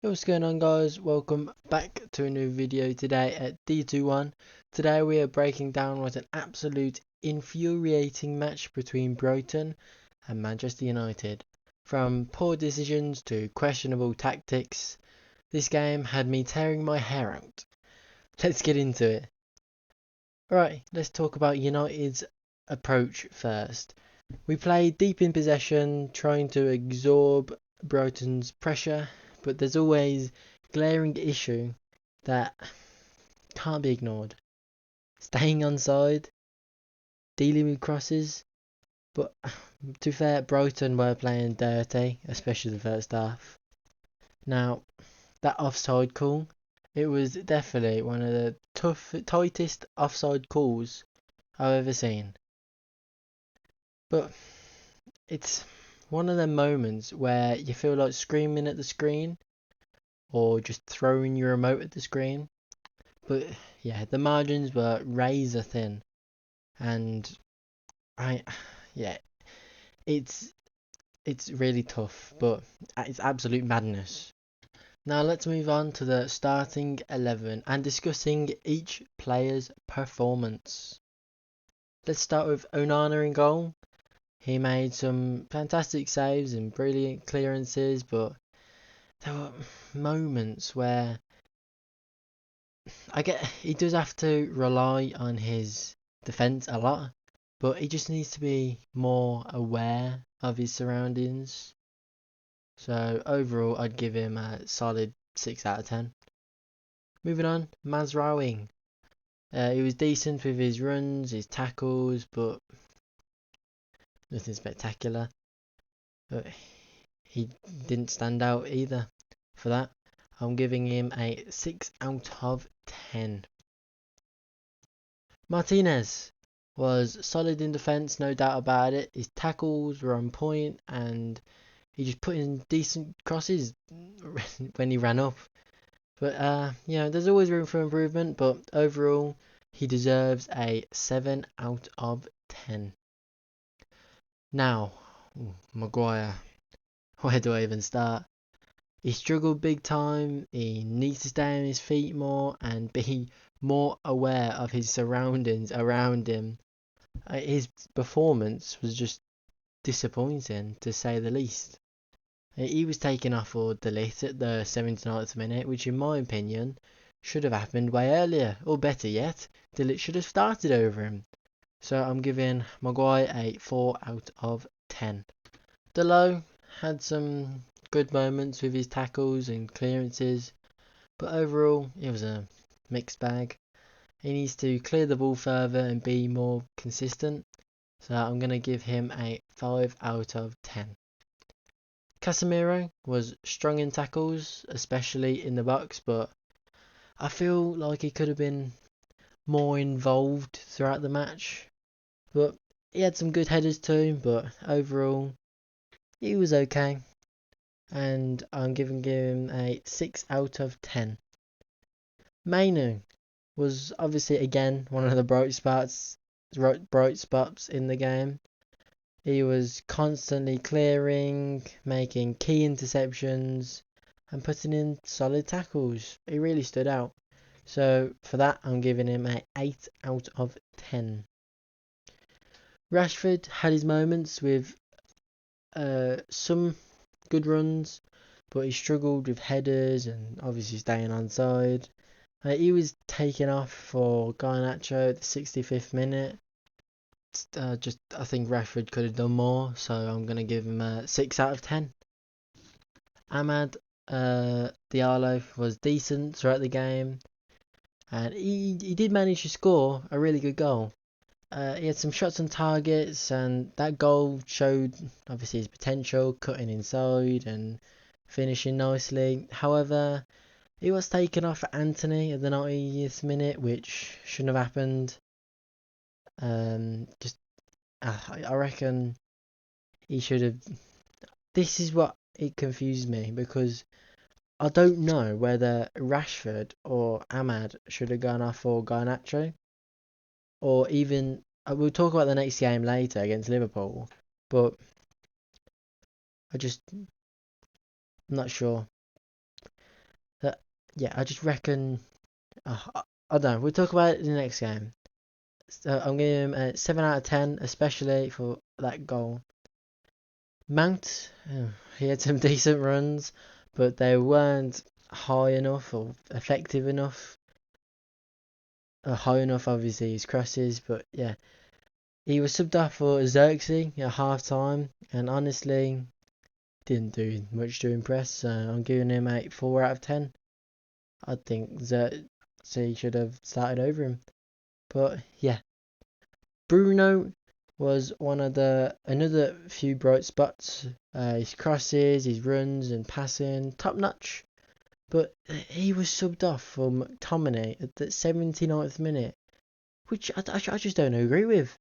Hey, what's going on, guys? Welcome back to a new video today at D21. Today we are breaking down what an absolute infuriating match between Brighton and Manchester United. From poor decisions to questionable tactics, this game had me tearing my hair out. Let's get into it. Alright, let's talk about United's approach first. We played deep in possession, trying to absorb Brighton's pressure, but there's always glaring issue that can't be ignored. Staying onside, dealing with crosses, but to be fair, Brighton were playing dirty, especially the first half. Now, that offside call, it was definitely one of the tightest offside calls I've ever seen. But it's one of them moments where you feel like screaming at the screen or just throwing your remote at the screen. But yeah, the margins were razor thin, and I, yeah, it's it's really tough, but it's absolute madness. Now let's move on to the starting 11 and discussing each player's performance. Let's start with Onana in goal. He made some fantastic saves and brilliant clearances, but there were moments where I get he does have to rely on his defense a lot, but he just needs to be more aware of his surroundings. So overall, I'd give him a solid 6 out of 10. Moving on, Mazraoui. He was decent with his runs, his tackles, but nothing spectacular. But he didn't stand out either. For that, I'm giving him a 6 out of 10. Martinez was solid in defence, no doubt about it. His tackles were on point and he just put in decent crosses when he ran up. But there's always room for improvement, but overall he deserves a 7 out of 10. Now, Maguire, where do I even start? He struggled big time. He needs to stay on his feet more and be more aware of his surroundings around him. His performance was just disappointing, to say the least. He was taken off for delete at the 79th minute, which in my opinion should have happened way earlier, or better yet, delete should have started over him. So I'm giving Maguire a 4 out of 10. Delo had some good moments with his tackles and clearances, but overall it was a mixed bag. He needs to clear the ball further and be more consistent. So I'm going to give him a 5 out of 10. Casemiro was strong in tackles, especially in the box, but I feel like he could have been more involved throughout the match. But he had some good headers too, but overall he was okay. And I'm giving him a 6 out of 10. Mainu was obviously again one of the bright spots in the game. He was constantly clearing, making key interceptions, and putting in solid tackles. He really stood out. So for that, I'm giving him a 8 out of 10. Rashford had his moments with some good runs, but he struggled with headers and obviously staying onside. He was taken off for Garnacho at the 65th minute. I think Rashford could have done more, so I'm gonna give him a 6 out of 10. Ahmad Diallo was decent throughout the game, and he did manage to score a really good goal. He had some shots on targets, and that goal showed obviously his potential, cutting inside and finishing nicely. However, he was taken off for Anthony at the 90th minute, which shouldn't have happened. I reckon he should have. This is what it confused me because I don't know whether Rashford or Ahmad should have gone off for Garnacho, or even we'll talk about the next game later against Liverpool, but I'm not sure. yeah, I just reckon. I don't know. We'll talk about it in the next game. So I'm giving him a 7 out of 10, especially for that goal. Mount, he had some decent runs, but they weren't high enough or effective enough. High enough, obviously, his crosses, but yeah. He was subbed off for Xerxes at half time, and honestly, didn't do much to impress. So I'm giving him a 4 out of 10. I think Xerxes should have started over him. But yeah, Bruno was another few bright spots. His crosses, his runs and passing, top notch. But he was subbed off for McTominay at the 79th minute, which I just don't agree with.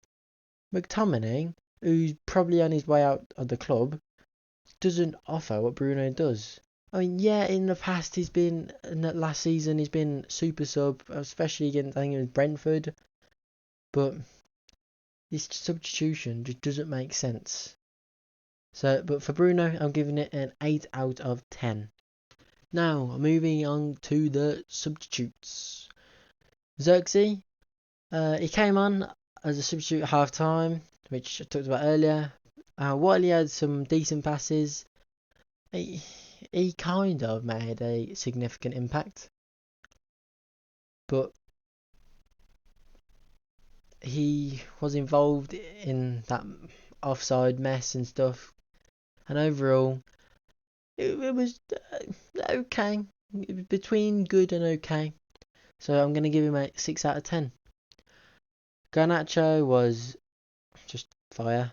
McTominay, who's probably on his way out of the club, doesn't offer what Bruno does. I mean, yeah, in the past in that last season he's been super sub, especially against I think it was Brentford, but this substitution just doesn't make sense. So, but for Bruno, I'm giving it an 8 out of 10. Now, moving on to the substitutes. Xerxes, he came on as a substitute at half time, which I talked about earlier. While he had some decent passes, he, he kind of made a significant impact. But he was involved in that offside mess and stuff. And overall, it was okay. Between good and okay. So I'm going to give him a 6 out of 10. Garnacho was just fire.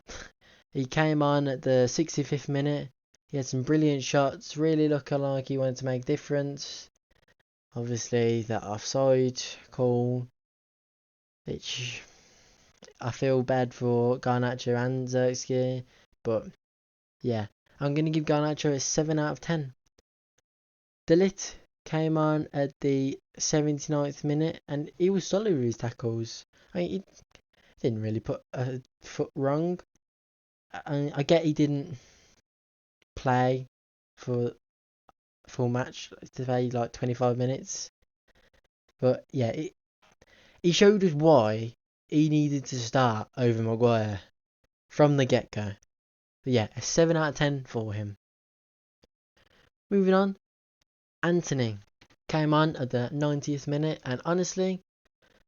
He came on at the 65th minute. He had some brilliant shots, really looking like he wanted to make a difference. Obviously, that offside call, which I feel bad for Garnacho and Xerxes, but yeah, I'm going to give Garnacho a 7 out of 10. Delit came on at the 79th minute and he was solid with his tackles. I mean, he didn't really put a foot wrong. I get he didn't play for full match today, like 25 minutes, but yeah, he showed us why he needed to start over Maguire from the get-go. But yeah, a 7 out of 10 for him. Moving on, Anthony came on at the 90th minute, and honestly,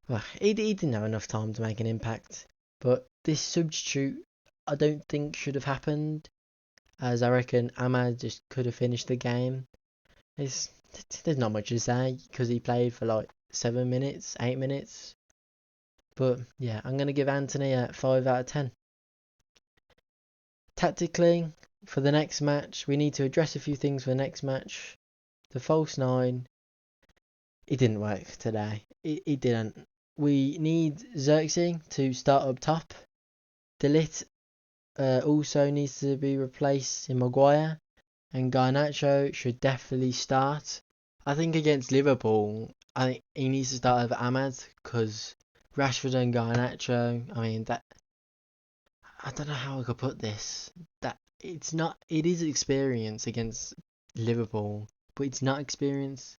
well, he didn't have enough time to make an impact. But this substitute, I don't think should have happened, as I reckon Ahmad just could have finished the game. There's not much to say because he played for like 7 minutes, 8 minutes. But yeah, I'm going to give Anthony a 5 out of 10. Tactically, for the next match, we need to address a few things for the next match. The false 9, it didn't work today. It didn't. We need Xerxes to start up top. Delit also needs to be replaced in Maguire. And Garnacho should definitely start. I think against Liverpool, I think he needs to start over Ahmad because Rashford and Garnacho. I mean that. I don't know how I could put this. That it's not. It is experience against Liverpool, but it's not experience.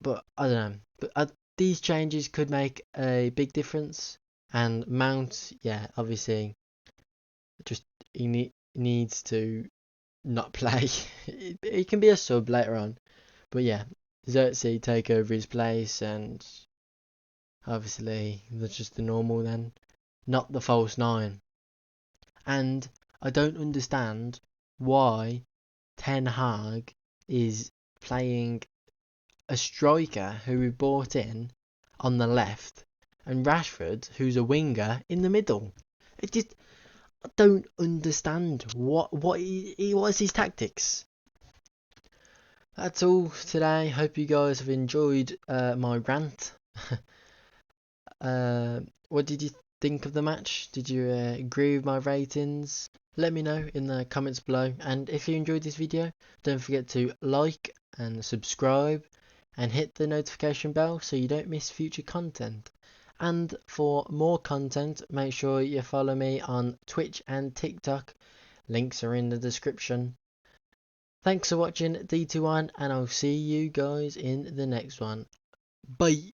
But I don't know. But these changes could make a big difference. And Mount, yeah, obviously, just needs to not play. He can be a sub later on, but yeah, Xerxes take over his place, and obviously that's just the normal then, not the false 9. And I don't understand why Ten Hag is playing a striker who we bought in on the left and Rashford, who's a winger, in the middle. It just I don't understand what's his tactics. That's all today. Hope you guys have enjoyed my rant. What did you think of the match? Did you agree with my ratings? Let me know in the comments below. And if you enjoyed this video, don't forget to like and subscribe and hit the notification bell so you don't miss future content. And for more content, make sure you follow me on Twitch and TikTok. Links are in the description. Thanks for watching D21, and I'll see you guys in the next one. Bye.